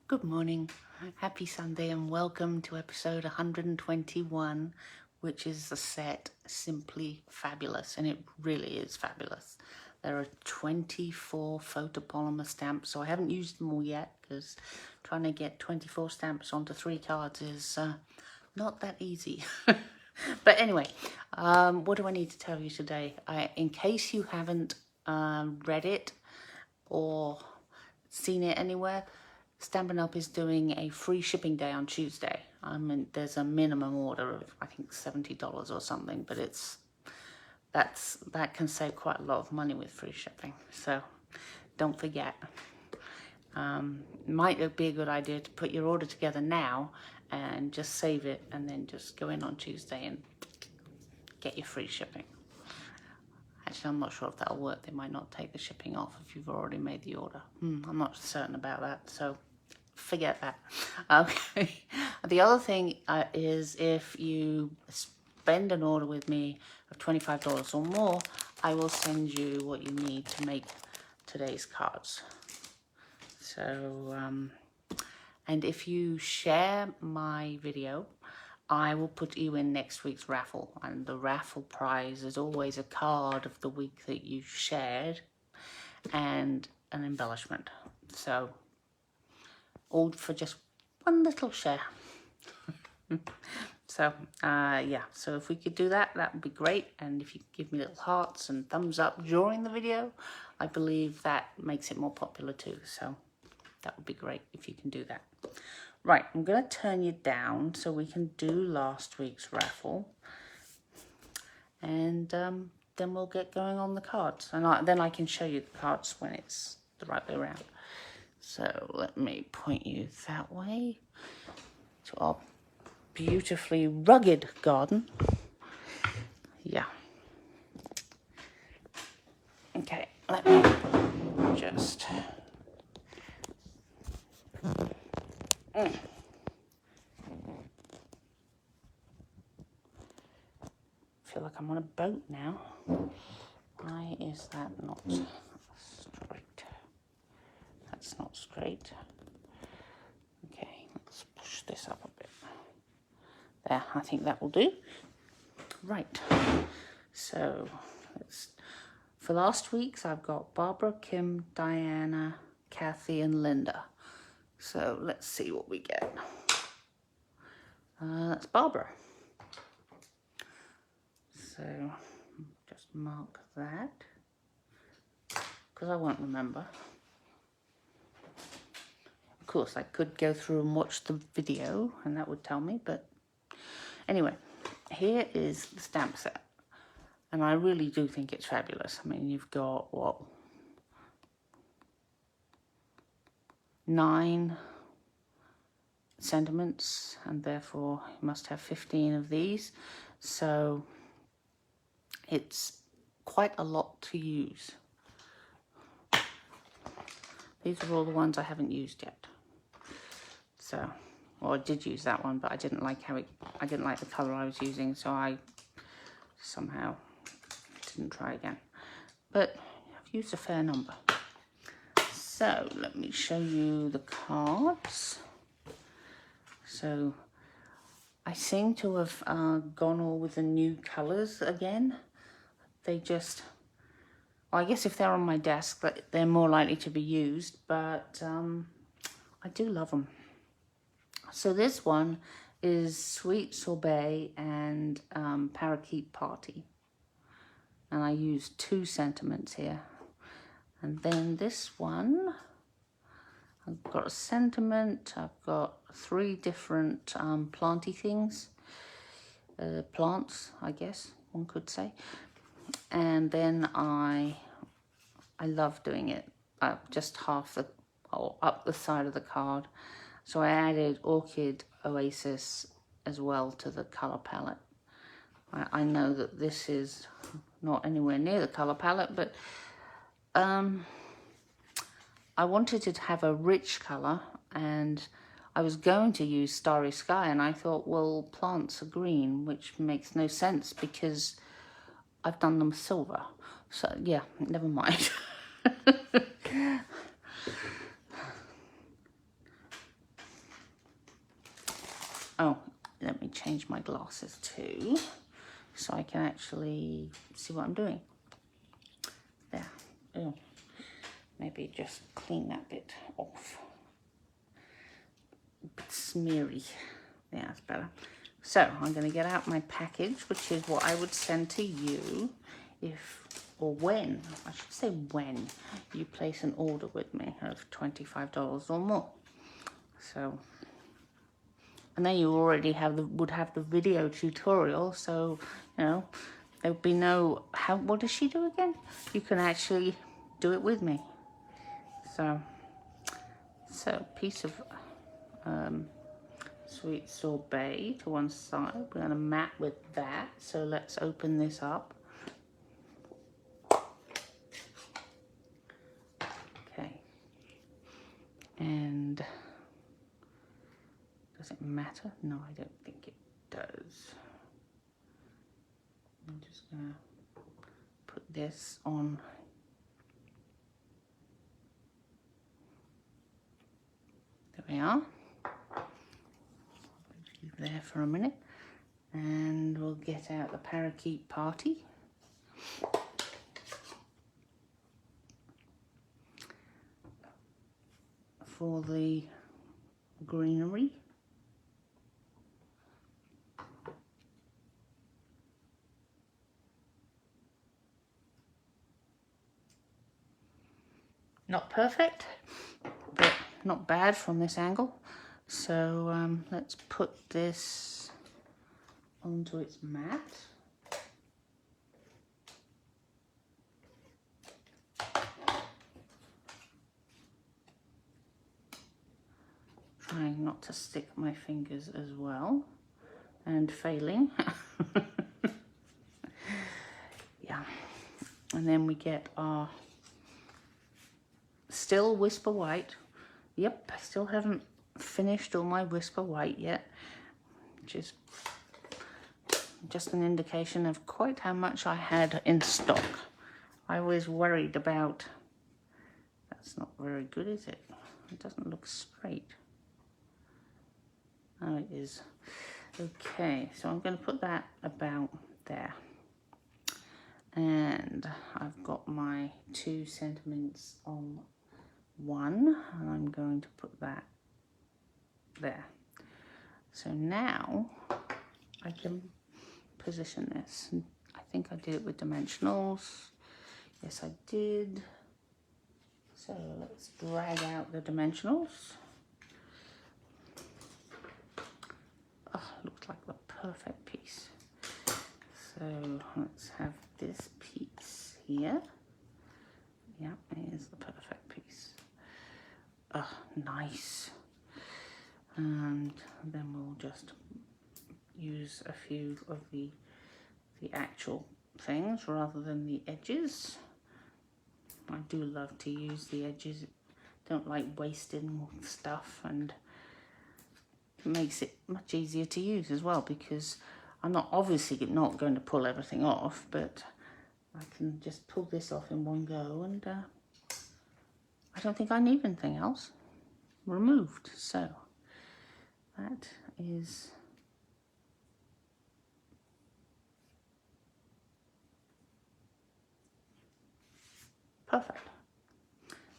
Good morning, happy Sunday, and welcome to episode 121, which is the set Simply Fabulous, and it really is fabulous. There are 24 photopolymer stamps, so I haven't used them all yet because trying to get 24 stamps onto 3 cards is not that easy. But anyway, what do I need to tell you today? In case you haven't read it or seen it anywhere, Stampin' Up is doing a free shipping day on Tuesday. There's a minimum order of I think $70 or something, but that can save quite a lot of money with free shipping. So don't forget. Might be a good idea to put your order together now and just save it, and then just go in on Tuesday and get your free shipping. Actually, I'm not sure if that'll work. They might not take the shipping off if you've already made the order. I'm not certain about that, so forget that. Okay. The other thing is, if you spend an order with me of $25 or more, I will send you what you need to make today's cards. So, and if you share my video, I will put you in next week's raffle, and the raffle prize is always a card of the week that you shared and an embellishment. So all for just one little share. So yeah, so if we could do that, that would be great. And if you could give me little hearts and thumbs up during the video, I believe that makes it more popular too. So that would be great if you can do that. Right, I'm going to turn you down so we can do last week's raffle, and then we'll get going on the cards, and then I can show you the cards when it's the right way around. So let me point you that way to our beautifully rugged garden. Yeah. Okay, let me just... feel like I'm on a boat now. Why is that not straight? That's not straight. Okay, let's push this up a bit. There, I think that will do. Right, so for last week's, I've got Barbara, Kim, Diana, Kathy, and Linda. So let's see what we get. That's Barbara. So just mark that, because I won't remember. Of course, I could go through and watch the video, and that would tell me, but anyway, here is the stamp set. And I really do think it's fabulous. I mean, you've got, what, 9 sentiments, and therefore you must have 15 of these. So it's quite a lot to use. These are all the ones I haven't used yet. So, well, I did use that one, but I didn't like I didn't like the color I was using, so I somehow didn't try again. But I've used a fair number. So let me show you the cards. So I seem to have gone all with the new colors again. They just, well, I guess if they're on my desk, they're more likely to be used, but I do love them. So this one is Sweet Sorbet and Parakeet Party. And I used 2 sentiments here. And then this one, I've got a sentiment, I've got 3 different planty things. Plants, I guess one could say. And then I love doing it just half up the side of the card. So I added Orchid Oasis as well to the color palette. I know that this is not anywhere near the color palette, but I wanted to have a rich color, and I was going to use Starry Sky, and I thought, well, plants are green, which makes no sense because I've done them silver. So yeah, never mind. Oh, let me change my glasses too, so I can actually see what I'm doing. There. Oh, maybe just clean that bit off. A bit smeary. Yeah, that's better. So I'm going to get out my package, which is what I would send to you if, or when, I should say when, you place an order with me of $25 or more. So, and then you already would have the video tutorial, so, you know, there would be no, what does she do again? You can actually do it with me. So piece of sweet sorbet to one side. We're going to mat with that. So let's open this up. Okay. And does it matter? No, I don't think it does. I'm just going to put this on. There we are. Leave there for a minute. And we'll get out the parakeet party. For the greenery. Not perfect, but not bad from this angle. So let's put this onto its mat. Trying not to stick my fingers as well, and failing. Yeah, and then we get our still Whisper White. Yep, I still haven't finished all my Whisper White yet, which is just an indication of quite how much I had in stock. I was worried about, that's not very good, is it? It doesn't look straight. Oh, it is. Okay, so I'm going to put that about there. And I've got my 2 sentiments on one, and I'm going to put that there. So now I can position this. I think I did it with dimensionals. Yes, I did. So let's drag out the dimensionals. Oh, looks like the perfect piece. So let's have this piece here. Yep, here's the perfect piece. Oh, nice. And then we'll just use a few of the actual things rather than the edges. I do love to use the edges. Don't like wasting stuff, and it makes it much easier to use as well, because I'm not obviously not going to pull everything off, but I can just pull this off in one go, and I don't think I need anything else removed. So that is perfect.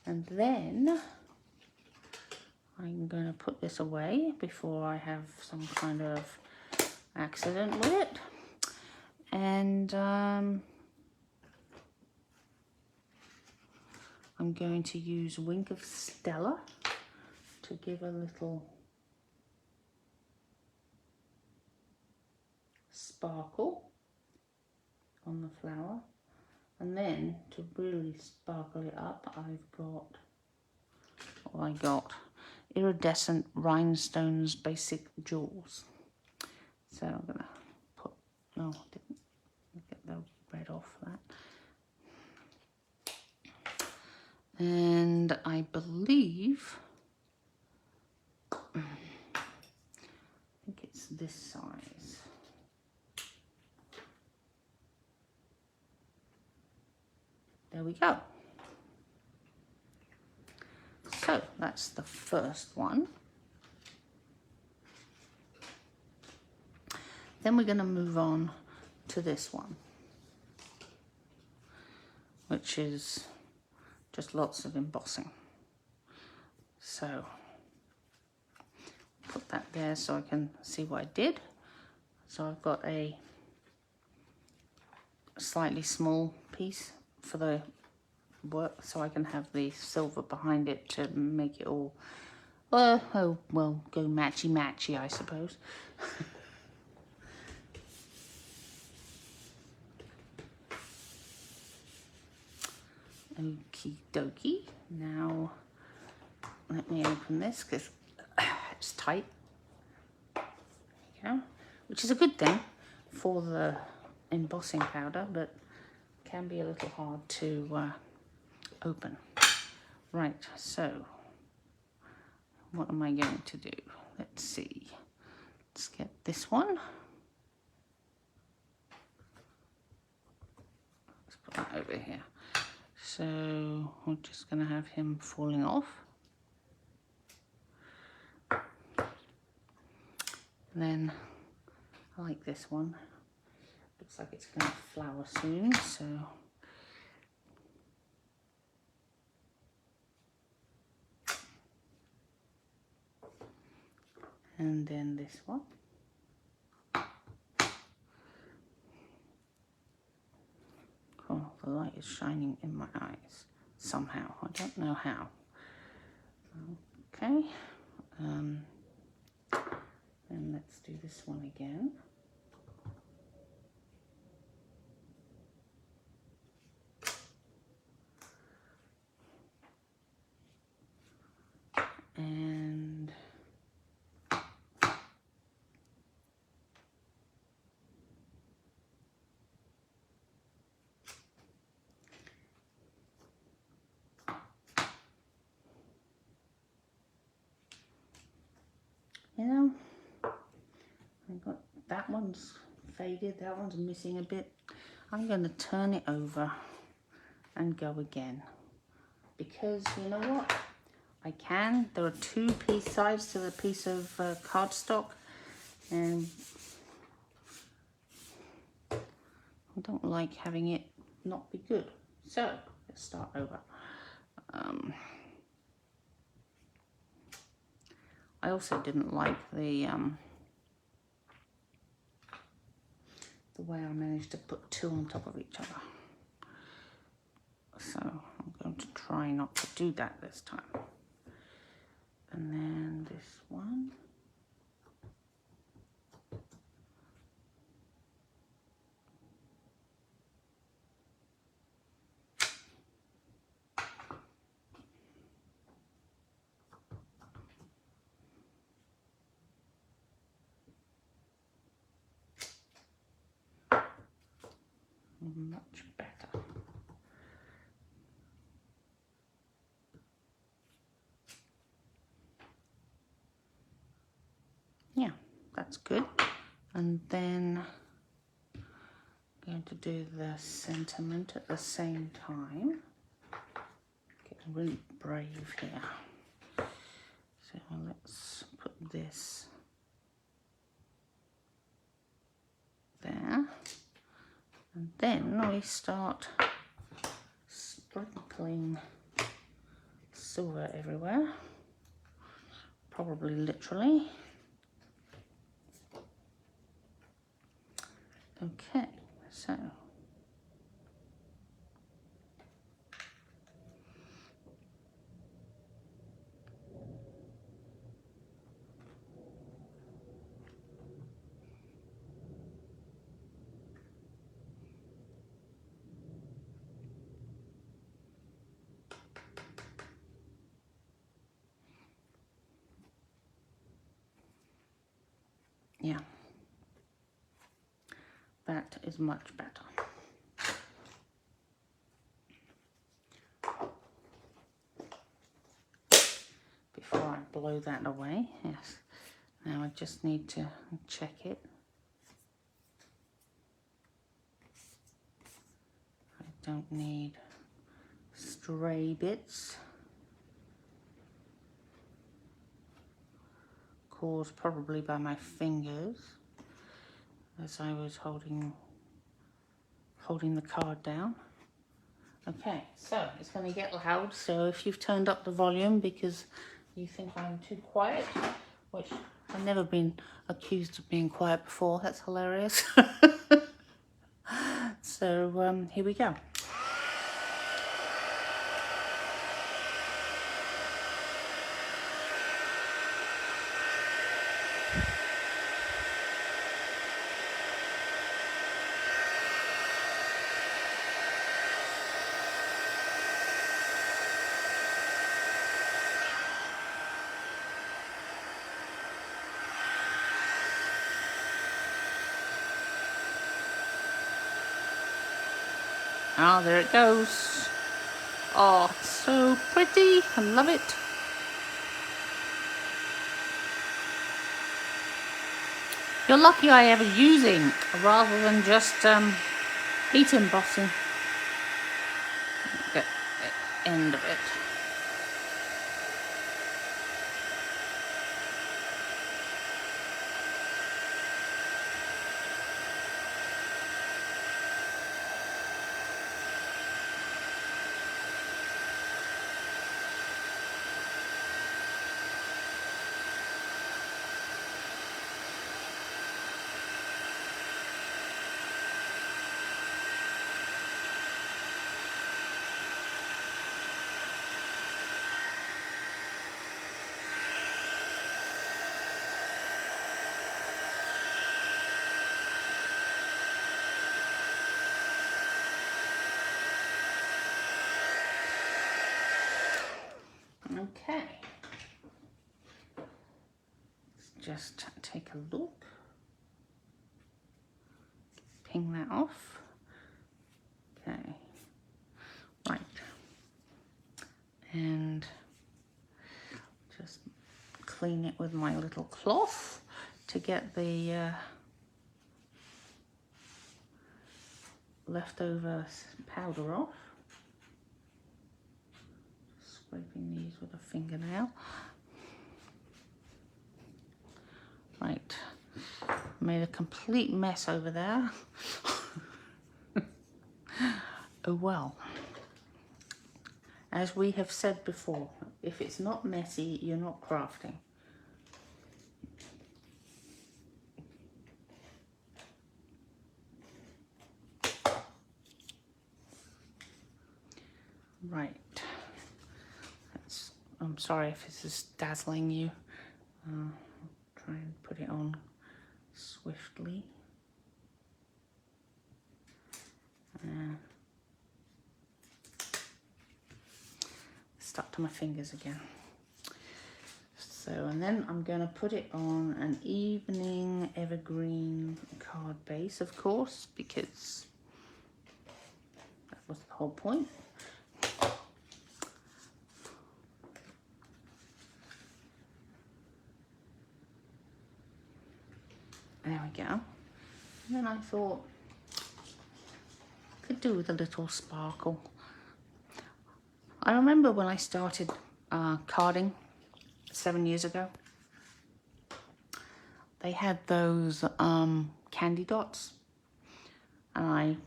And then I'm going to put this away before I have some kind of accident with it. And I'm going to use Wink of Stella to give a little sparkle on the flower. And then to really sparkle it up, I got Iridescent Rhinestones Basic Jewels. So I'm gonna put, no, I didn't get the red off that. And I believe, I think it's this size. There we go. So that's the first one. Then we're going to move on to this one, which is just lots of embossing. So put that there so I can see what I did. So I've got a slightly small piece for the work, so I can have the silver behind it to make it all, oh well, go matchy matchy, I suppose. Okie dokie. Now let me open this because it's tight. There you go. Which is a good thing for the embossing powder, but can be a little hard to open. Right, so what am I going to do? Let's see. Let's get this one. Let's put that over here. So we're just going to have him falling off. And then I like this one. Looks like it's going to flower soon, so and then this one. Oh, the light is shining in my eyes somehow. I don't know how. Okay. And let's do this one again. And you know, I got that one's faded, that one's missing a bit. I'm going to turn it over and go again, because you know what, I can. There are two piece sides to the piece of cardstock, and I don't like having it not be good. So let's start over. I also didn't like the way I managed to put two on top of each other. So I'm going to try not to do that this time. And then this one. Much better. Yeah, that's good. And then I'm going to do the sentiment at the same time. Getting really brave here. So let's put this there. And then we start sprinkling silver everywhere, probably literally. Okay, so yeah, that is much better. Before I blow that away, yes. Now I just need to check it. I don't need stray bits caused probably by my fingers. as I was holding the card down. Okay, so it's going to get loud, so if you've turned up the volume because you think I'm too quiet, which I've never been accused of being quiet before, that's hilarious. So here we go. Oh, there it goes. Oh, it's so pretty. I love it. You're lucky I ever use ink rather than just heat embossing. Get the end of it. Okay, let's just take a look, ping that off. Okay, right, and just clean it with my little cloth to get the leftover powder off. Scraping these with a fingernail. Right, made a complete mess over there. Oh well. As we have said before, if it's not messy, you're not crafting. Right. I'm sorry if this is dazzling you. I'll try and put it on swiftly. Stuck to my fingers again. So, and then I'm going to put it on an evening evergreen card base, of course, because that was the whole point. There we go. And then I thought I could do with a little sparkle. I remember when I started carding 7 years ago, they had those candy dots, and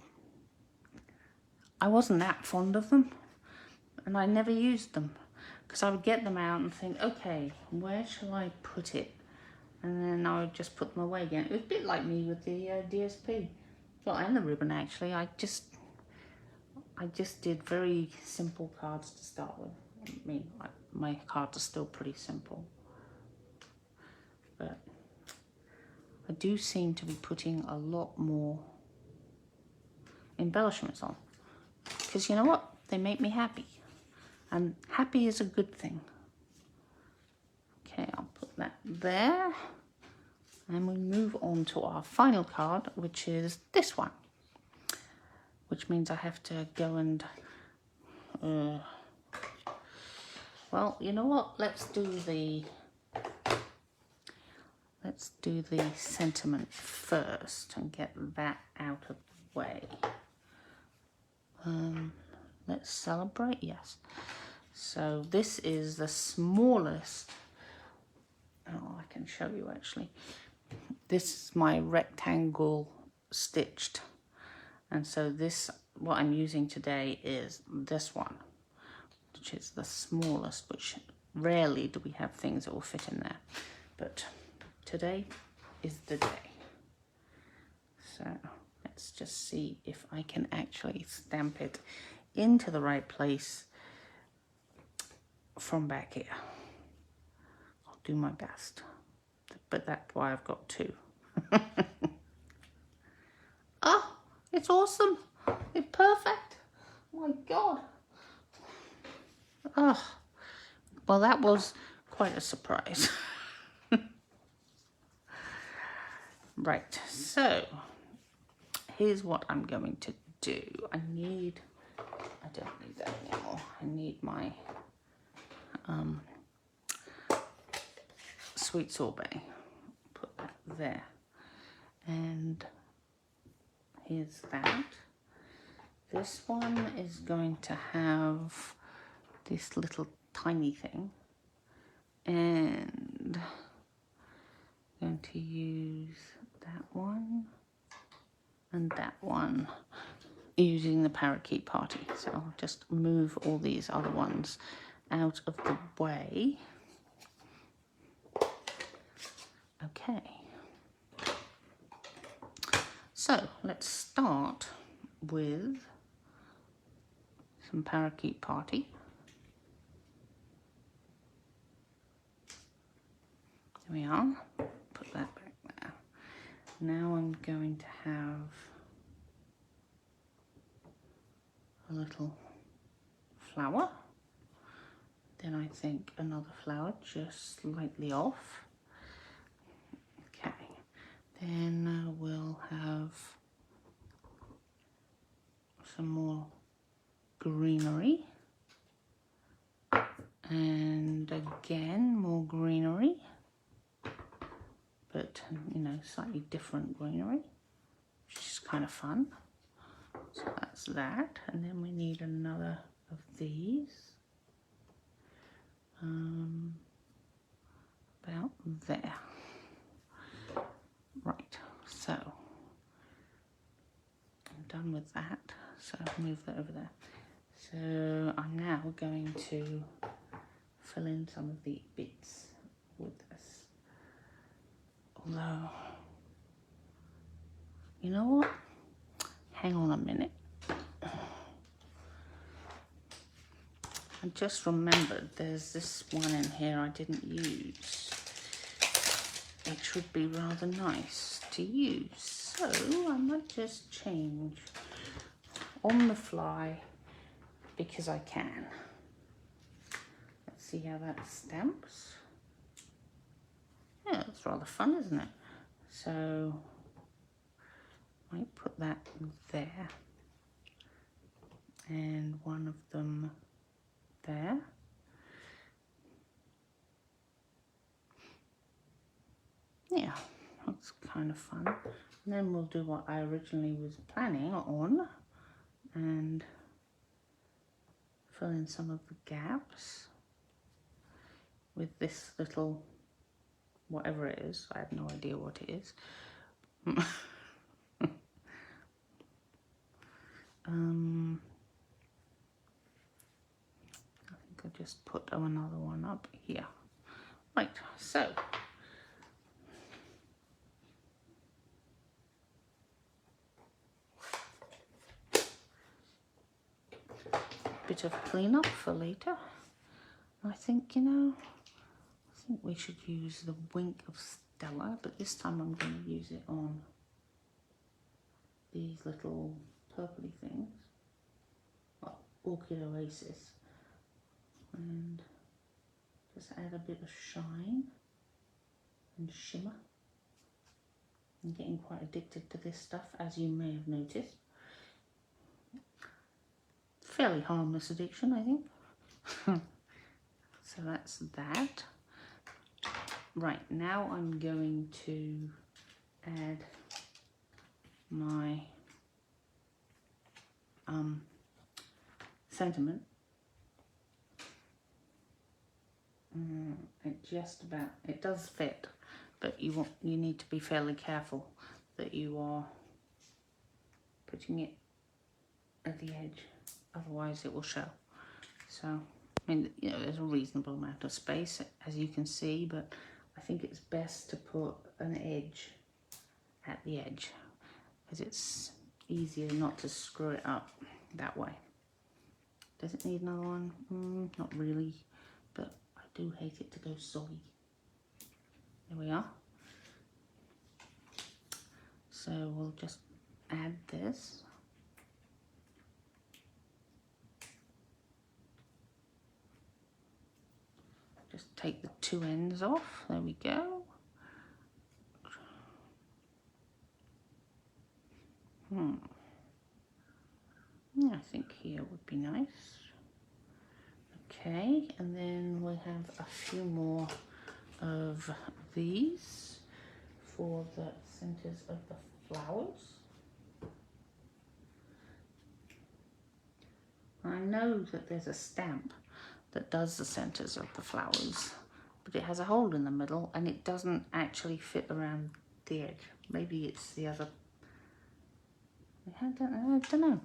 I wasn't that fond of them, and I never used them because I would get them out and think, okay, where shall I put it? And then I would just put them away again. It was a bit like me with the DSP, well, and the ribbon actually. I just did very simple cards to start with. I mean, my cards are still pretty simple, but I do seem to be putting a lot more embellishments on, because you know what? They make me happy, and happy is a good thing. Okay, I'll put that there, and we move on to our final card, which is this one, which means I have to go and well, you know what? Let's do the sentiment first and get that out of the way. Let's celebrate, yes. So this is the smallest, oh, I can show you actually. this is my rectangle stitched, and so this, what I'm using today is this one, which is the smallest, which rarely do we have things that will fit in there, but today is the day. So let's just see if I can actually stamp it into the right place from back here. I'll do my best, but that's why I've got two. Oh, it's awesome. It's perfect. Oh my God. Oh, well, that was quite a surprise. Right, so here's what I'm going to do. I don't need that anymore. I need my sweet sorbet. Put that there. And here's that. This one is going to have this little tiny thing. And I'm going to use that one and that one using the parakeet party. So I'll just move all these other ones out of the way. Okay. So let's start with some parakeet party. There we are. Put that back there. Now I'm going to have a little flower. Then I think another flower just slightly off. Okay. Then we'll have some more greenery. And again, more greenery. But, you know, slightly different greenery, which is kind of fun. So that's that. And then we need another of these. About there. Right, so I'm done with that. So I'll move that over there. So I'm now going to fill in some of the bits with this. Although, you know what? Hang on a minute. I just remembered there's this one in here I didn't use. It would be rather nice to use. So I might just change on the fly because I can. Let's see how that stamps. Yeah, it's rather fun, isn't it? So I might put that there and one of them there. Yeah, that's kind of fun. And then we'll do what I originally was planning on and fill in some of the gaps with this little, whatever it is. I have no idea what it is. I think I'll just put another one up here. Right, so bit of cleanup for later. I think, you know, I think we should use the Wink of Stella, but this time I'm going to use it on these little purpley things, like Orchid Oasis, and just add a bit of shine and shimmer. I'm getting quite addicted to this stuff, as you may have noticed. Fairly harmless addiction, I think. So that's that. Right, now I'm going to add my sentiment. It just about, it does fit, but you need to be fairly careful that you are putting it at the edge, otherwise it will show. So, I mean, you know, there's a reasonable amount of space, as you can see, but I think it's best to put an edge at the edge, because it's easier not to screw it up that way. Does it need another one? Not really, but I do hate it to go soggy. There we are. So we'll just add this. Just take the two ends off. There we go. Yeah, I think here would be nice. Okay, and then we have a few more of these for the centers of the flowers. I know that there's a stamp that does the centers of the flowers, but it has a hole in the middle and it doesn't actually fit around the edge. Maybe it's the other, I don't know.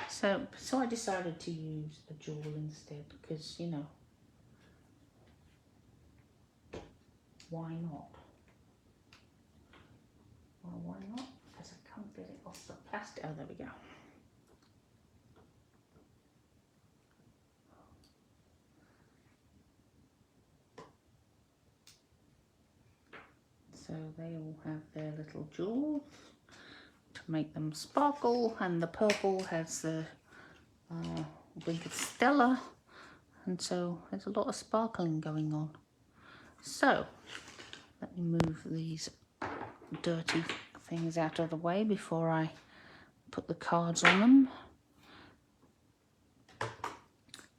So I decided to use a jewel instead, because, you know, why not? Well, why not? Because I can't get it off the plastic. Oh, there we go. So they all have their little jewels to make them sparkle, and the purple has the winged stella, and so there's a lot of sparkling going on. So let me move these dirty things out of the way before I put the cards on them.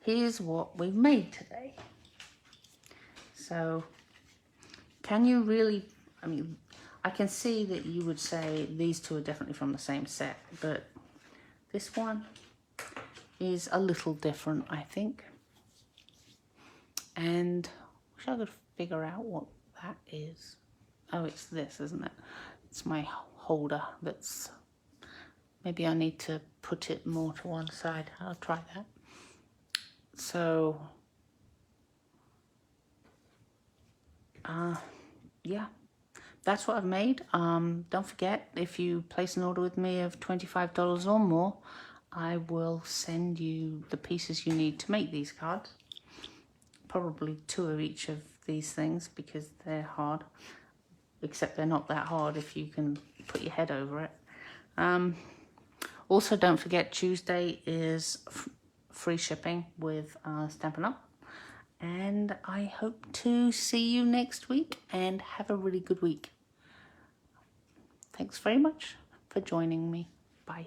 Here's what we've made today. So can you really, I mean, I can see that you would say these two are definitely from the same set, but this one is a little different, I think. And I wish I could figure out what that is. Oh, it's this, isn't it? It's my holder that's, maybe I need to put it more to one side. I'll try that. So, yeah, that's what I've made. Don't forget, if you place an order with me of $25 or more, I will send you the pieces you need to make these cards. Probably 2 of each of these things, because they're hard. Except they're not that hard if you can put your head over it. Also, don't forget, Tuesday is free shipping with Stampin' Up! And I hope to see you next week, and have a really good week. Thanks very much for joining me. Bye.